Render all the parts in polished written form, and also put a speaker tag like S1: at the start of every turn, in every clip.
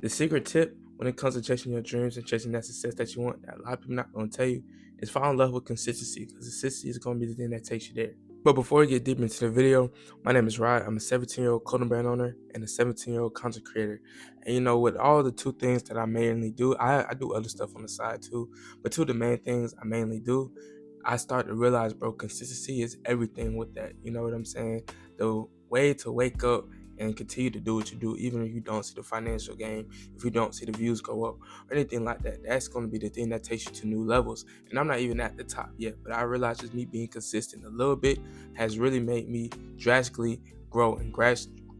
S1: The secret tip when it comes to chasing your dreams and chasing that success that you want, that a lot of people not gonna tell you, is fall in love with consistency, because consistency is gonna be the thing that takes you there. But before we get deep into the video, my name is Rod. I'm a 17-year-old clothing brand owner and a 17-year-old content creator. And with all the two things that I mainly do, I do other stuff on the side too. But two of the main things I mainly do, I started to realize, bro, consistency is everything with that. You know what I'm saying? The way to wake up and continue to do what you do, even if you don't see the financial gain, if you don't see the views go up or anything like that, that's going to be the thing that takes you to new levels. And I'm not even at the top yet, but I realize just me being consistent a little bit has really made me drastically grow and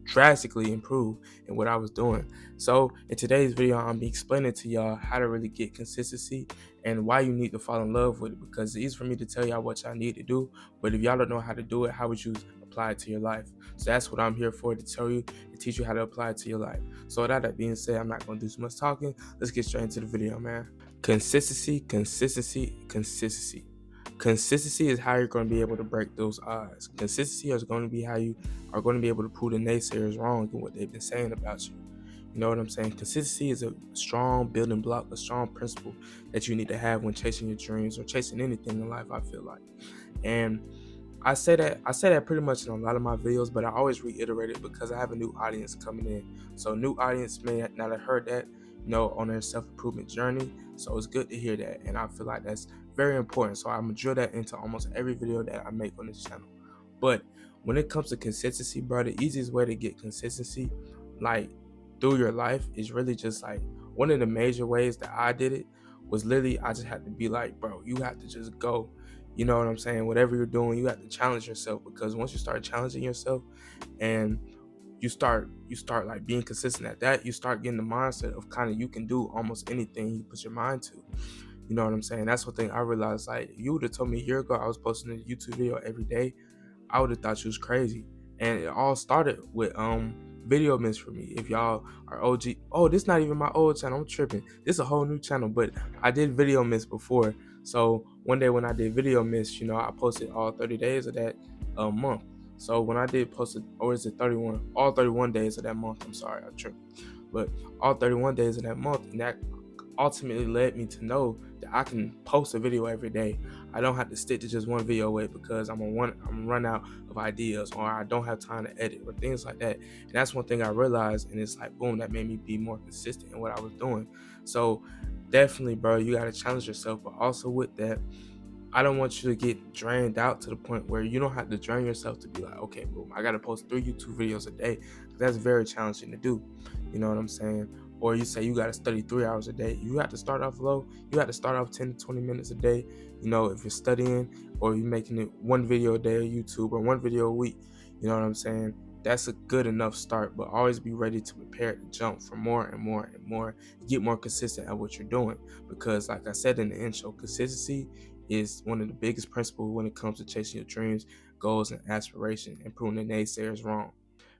S1: drastically improve in what I was doing. So in today's video, I'm be explaining to y'all how to really get consistency and why you need to fall in love with it, because it's easy for me to tell y'all what y'all need to do, but if y'all don't know how to do it, how would you apply it to your life? So that's what I'm here for, to tell you and teach you how to apply it to your life. So with that being said, I'm not going to do too much talking. Let's get straight into the video, man. Consistency, consistency, consistency. Consistency is how you're going to be able to break those odds. Consistency is going to be how you are going to be able to prove the naysayers wrong in what they've been saying about you. You know what I'm saying? Consistency is a strong building block, a strong principle that you need to have when chasing your dreams or chasing anything in life, I feel like. And I say that pretty much in a lot of my videos, but I always reiterate it because I have a new audience coming in. So new audience may not have heard that, on their self-improvement journey. So it's good to hear that. And I feel like that's very important. So I'm gonna drill that into almost every video that I make on this channel. But when it comes to consistency, bro, the easiest way to get consistency, like through your life, is really just like one of the major ways that I did it was literally I just had to be like, bro, you have to just go. You know what I'm saying? Whatever you're doing, you have to challenge yourself, because once you start challenging yourself and you start like being consistent at that, you start getting the mindset of kind of you can do almost anything you put your mind to. You know what I'm saying? That's one thing I realized. Like, you would have told me a year ago I was posting a YouTube video every day, I would have thought you was crazy. And it all started with Video Miss for me. If y'all are OG, oh, this not even my old channel. I'm tripping. This is a whole new channel, but I did Video Miss before. So one day when I did Video Miss, I posted all 30 days of that month. So when I did post it, or is it 31? All 31 days of that month. I'm sorry, I tripped. But all 31 days of that month, and that ultimately led me to know that I can post a video every day. I don't have to stick to just one video away because I'm run out of ideas, or I don't have time to edit, or things like that. And that's one thing I realized, and it's like, boom, that made me be more consistent in what I was doing. So definitely, bro, you got to challenge yourself. But also with that, I don't want you to get drained out to the point where you don't have to drain yourself to be like, okay, boom, I got to post 3 YouTube videos a day. That's very challenging to do. You know what I'm saying? Or you say you got to study 3 hours a day. You have to start off low. You have to start off 10 to 20 minutes a day. If you're studying, or you're making it 1 video a day on YouTube, or 1 video a week. You know what I'm saying? That's a good enough start, but always be ready to prepare to jump for more and more and more. Get more consistent at what you're doing, because like I said in the intro, consistency is one of the biggest principles when it comes to chasing your dreams, goals, and aspirations, and proving the naysayers wrong.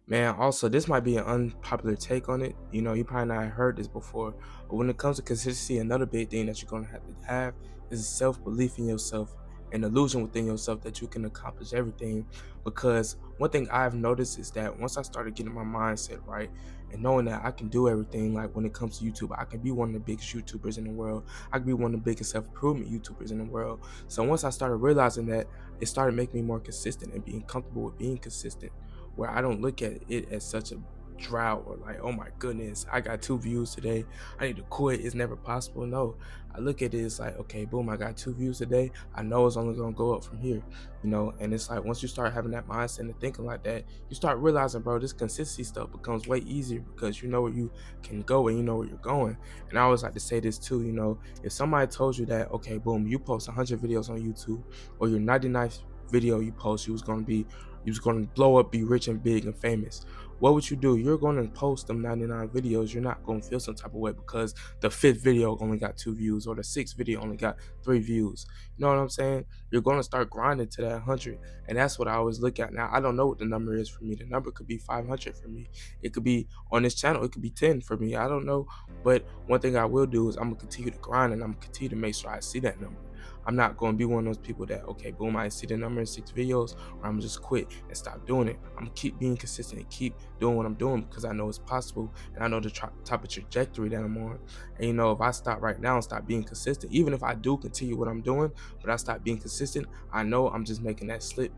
S1: Man, also, this might be an unpopular take on it. You probably not heard this before, but when it comes to consistency, another big thing that you're going to have is self-belief in yourself, an illusion within yourself that you can accomplish everything. Because one thing I've noticed is that once I started getting my mindset right and knowing that I can do everything, like when it comes to YouTube, I can be one of the biggest YouTubers in the world. I can be one of the biggest self-improvement YouTubers in the world. So once I started realizing that, it started making me more consistent and being comfortable with being consistent, where I don't look at it as such a drought, or like, oh my goodness, I got 2 views today, I need to quit, it's never possible. No, I look at it as like, okay, boom, I got 2 views today, I know it's only gonna go up from here. And it's like, once you start having that mindset and thinking like that, you start realizing, bro, this consistency stuff becomes way easier, because you know where you can go and you know where you're going. And I always like to say this too, if somebody told you that, okay, boom, you post 100 videos on YouTube, or your 99th video you post, you was going to blow up, be rich and big and famous, what would you do? You're going to post them 99 videos. You're not going to feel some type of way because the 5th video only got 2 views, or the 6th video only got 3 views. You know what I'm saying? You're going to start grinding to that 100. And that's what I always look at. Now, I don't know what the number is for me. The number could be 500 for me. It could be on this channel, it could be 10 for me. I don't know. But one thing I will do is I'm going to continue to grind, and I'm going to continue to make sure I see that number. I'm not going to be one of those people that, okay, boom, I see the number in 6 videos, or I'm just quit and stop doing it. I'm going to keep being consistent and keep doing what I'm doing because I know it's possible and I know the type of trajectory that I'm on. And if I stop right now and stop being consistent, even if I do continue what I'm doing, but I stop being consistent, I know I'm just making that slip,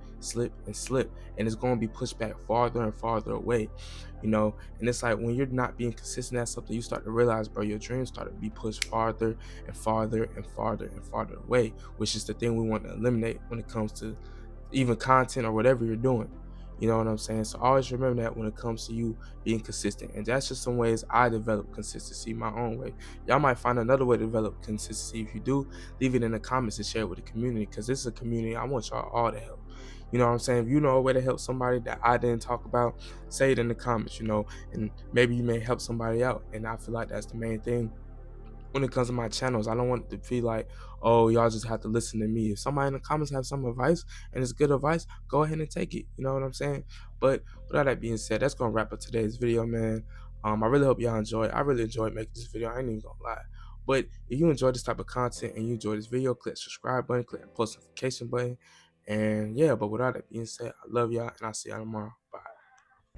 S1: and slip, and it's going to be pushed back farther and farther away. And it's like when you're not being consistent at something, you start to realize, bro, your dreams start to be pushed farther and farther and farther and farther away, which is the thing we want to eliminate when it comes to even content or whatever you're doing. You know what I'm saying? So always remember that when it comes to you being consistent. And that's just some ways I develop consistency my own way. Y'all might find another way to develop consistency. If you do, leave it in the comments and share it with the community, because this is a community I want y'all all to help. You know what I'm saying? If you know a way to help somebody that I didn't talk about, say it in the comments, and maybe you may help somebody out. And I feel like that's the main thing when it comes to my channels. I don't want it to feel like, oh, y'all just have to listen to me. If somebody in the comments have some advice and it's good advice, go ahead and take it. You know what I'm saying? But with all that being said, that's gonna wrap up today's video, man. I really hope y'all enjoy it. I really enjoyed making this video. I ain't even gonna lie. But if you enjoy this type of content and you enjoy this video, click subscribe button, click the post notification button. And yeah, but with all that being said, I love y'all and I'll see y'all tomorrow.